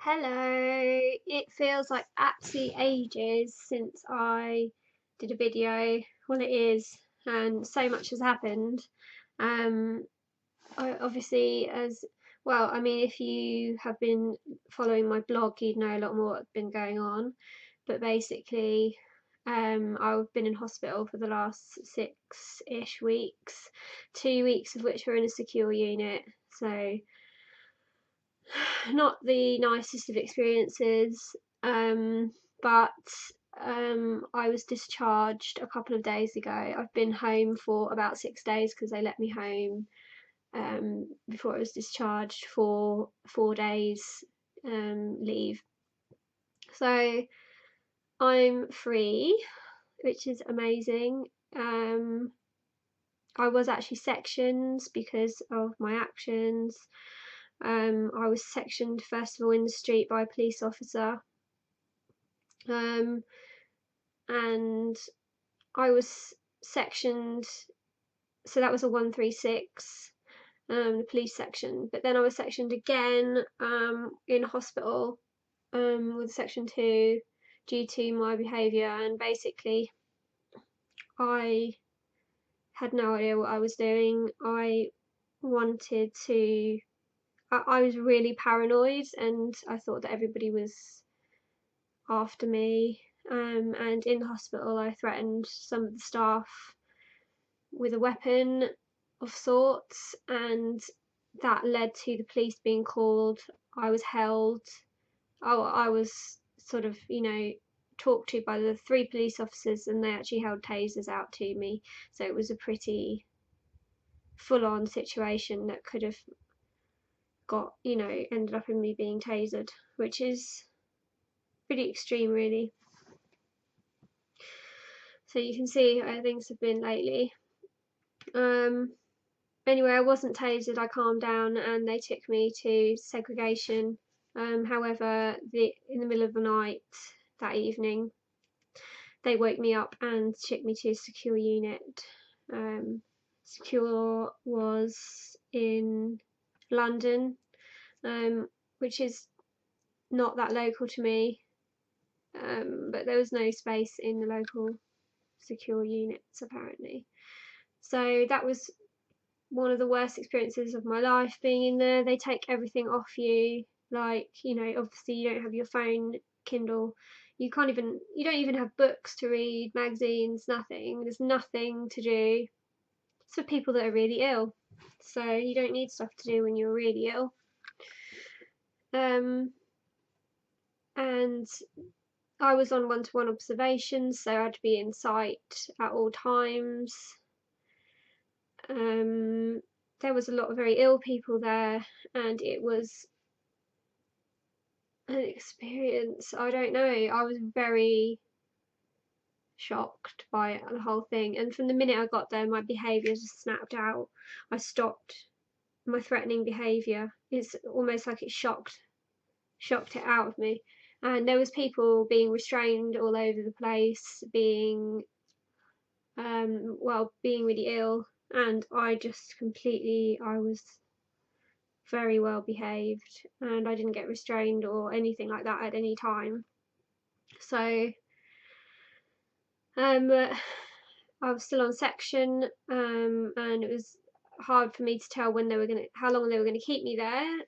Hello, it feels like absolute ages since I did a video. Well, it is, and so much has happened. Um, obviously, as well, I mean, if you have been following my blog, you'd know a lot more what's been going on. But basically, I've been in hospital for the last 6-ish weeks, 2 weeks of which were in a secure unit. So not the nicest of experiences, but I was discharged a couple of days ago. I've been home for about 6 days because they let me home before I was discharged for 4 days leave. So I'm free, which is amazing. I was actually sectioned because of my actions. I was sectioned first of all in the street by a police officer, and I was sectioned, so that was a 136, the police section, but then I was sectioned again in hospital with section 2 due to my behaviour, and basically I had no idea what I was doing. I was really paranoid, and I thought that everybody was after me, and in the hospital I threatened some of the staff with a weapon of sorts, and that led to the police being called. I was held. I was sort of, talked to by the 3 police officers, and they actually held tasers out to me. So it was a pretty full-on situation that could have ended up in me being tasered, which is pretty extreme, really. So you can see how things have been lately. Anyway, I wasn't tasered. I calmed down, and they took me to segregation. However, in the middle of the night that evening, they woke me up and took me to a secure unit. Secure was in London, which is not that local to me, but there was no space in the local secure units apparently. So that was one of the worst experiences of my life, being in there. They take everything off you, like, obviously you don't have your phone, Kindle, you don't even have books to read, magazines, nothing. There's nothing to do. It's for people that are really ill, so you don't need stuff to do when you're really ill. And I was on one-to-one observations, so I had to be in sight at all times. There was a lot of very ill people there, and it was an experience. I don't know, I was very shocked by the whole thing, and from the minute I got there, my behaviour just snapped out. I stopped my threatening behaviour. It's almost like it shocked it out of me. And there was people being restrained all over the place, being really ill, and I was very well behaved, and I didn't get restrained or anything like that at any time. So I was still on section, and it was hard for me to tell how long they were going to keep me there,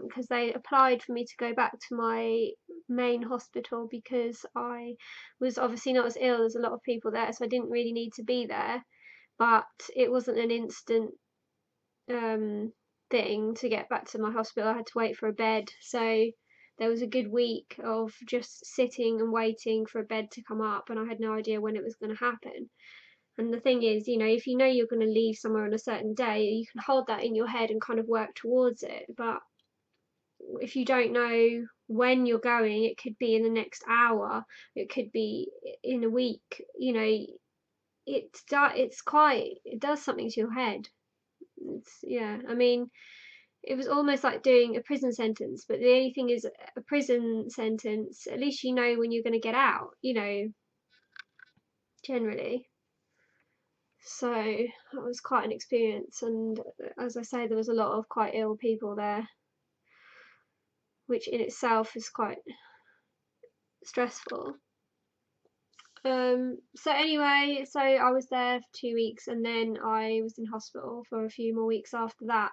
because they applied for me to go back to my main hospital because I was obviously not as ill as a lot of people there, so I didn't really need to be there. But it wasn't an instant thing to get back to my hospital. I had to wait for a bed, so there was a good week of just sitting and waiting for a bed to come up, and I had no idea when it was going to happen. And the thing is, if you know you're going to leave somewhere on a certain day, you can hold that in your head and kind of work towards it. But if you don't know when you're going, it could be in the next hour, it could be in a week, it does something to your head. I mean, it was almost like doing a prison sentence, but the only thing is, a prison sentence, at least you know when you're going to get out, generally. So that was quite an experience, and as I say, there was a lot of quite ill people there, which in itself is quite stressful. So anyway, so I was there for 2 weeks, and then I was in hospital for a few more weeks after that.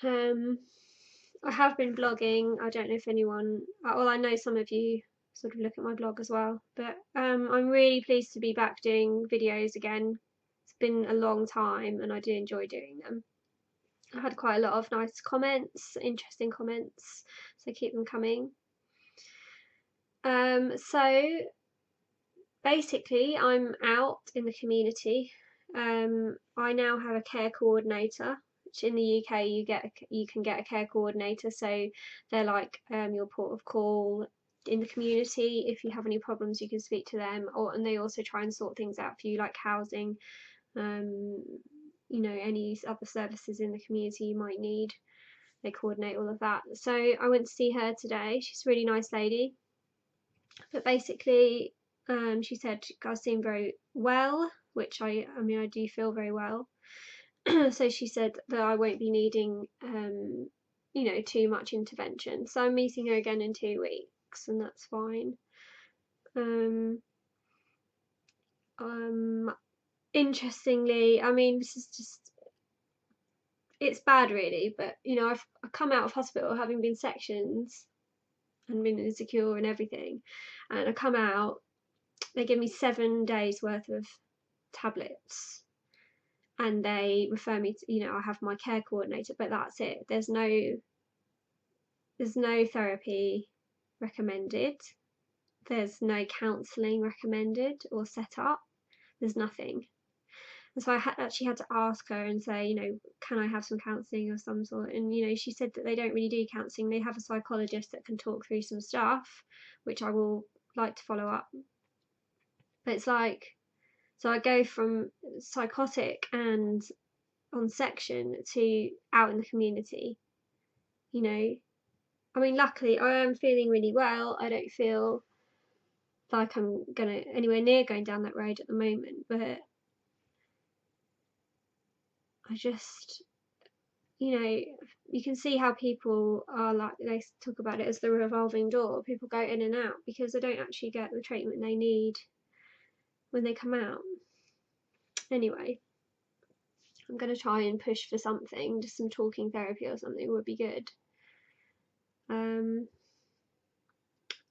I have been blogging. I don't know if anyone, well, I know some of you sort of look at my blog as well, but I'm really pleased to be back doing videos again. It's been a long time and I do enjoy doing them. I had quite a lot of nice comments, interesting comments, so keep them coming. So basically I'm out in the community. I now have a care coordinator, which in the UK you can get a care coordinator, so they're like your port of call in the community. If you have any problems you can speak to them, and they also try and sort things out for you, like housing, you know, any other services in the community you might need. They coordinate all of that. So I went to see her today. She's a really nice lady, but basically she said I seem very well, which I mean I do feel very well. So she said that I won't be needing you know, too much intervention. So I'm meeting her again in 2 weeks, and that's fine. Interestingly, I mean, this is just, it's bad really, but you know, I've come out of hospital having been sectioned and been insecure and everything, and I come out, they give me 7 days worth of tablets, and they refer me to, you know, I have my care coordinator, but that's it. There's no therapy recommended, there's no counselling recommended or set up, there's nothing. And so I actually had to ask her and say, you know, can I have some counselling of some sort? And you know, she said that they don't really do counselling. They have a psychologist that can talk through some stuff, which I will like to follow up. But it's like, so I go from psychotic and on section to out in the community. You know, I mean, luckily I am feeling really well. I don't feel like I'm gonna anywhere near going down that road at the moment, but I just, you know, you can see how people are like, they talk about it as the revolving door. People go in and out because they don't actually get the treatment they need when they come out. Anyway, I'm going to try and push for something, just some talking therapy or something would be good.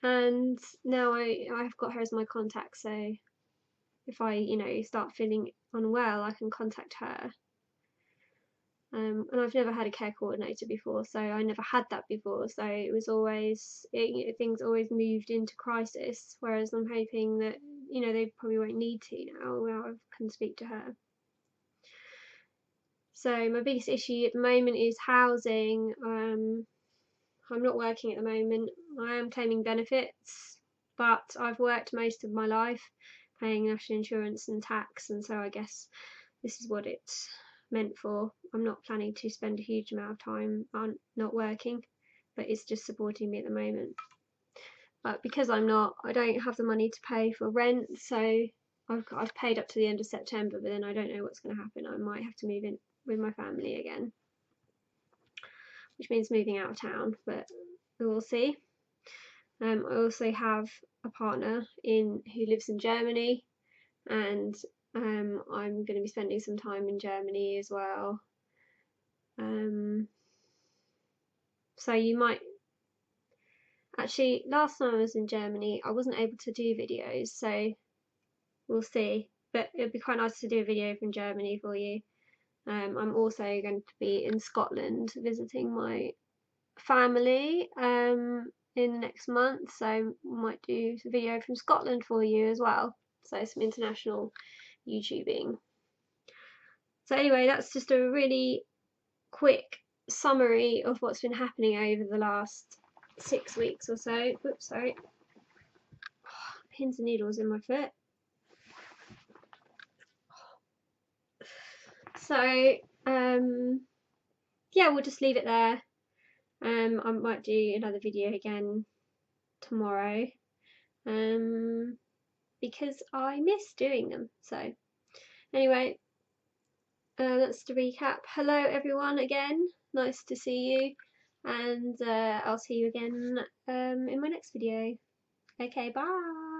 And now I've got her as my contact, so if I, you know, start feeling unwell, I can contact her. And I've never had a care coordinator before, so I never had that before, so it was always, things always moved into crisis, whereas I'm hoping that, you know, they probably won't need to now I can speak to her. So my biggest issue at the moment is housing. I'm not working at the moment. I am claiming benefits, but I've worked most of my life paying national insurance and tax, and so I guess this is what it's meant for. I'm not planning to spend a huge amount of time on not working, but it's just supporting me at the moment. But because I don't have the money to pay for rent, so I've paid up to the end of September, but then I don't know what's going to happen. I might have to move in with my family again, which means moving out of town, but we will see. I also have a partner who lives in Germany, and I'm going to be spending some time in Germany as well. So you might actually, last time I was in Germany I wasn't able to do videos, so we'll see, but it'd be quite nice to do a video from Germany for you. I'm also going to be in Scotland visiting my family in the next month, so I might do a video from Scotland for you as well, so some international YouTubing. So anyway, that's just a really quick summary of what's been happening over the last 6 weeks or so. Oops, sorry. Pins and needles in my foot. So yeah, we'll just leave it there. I might do another video again tomorrow, because I miss doing them. So anyway, that's the recap. Hello everyone again, nice to see you. and I'll see you again in my next video. Okay, bye.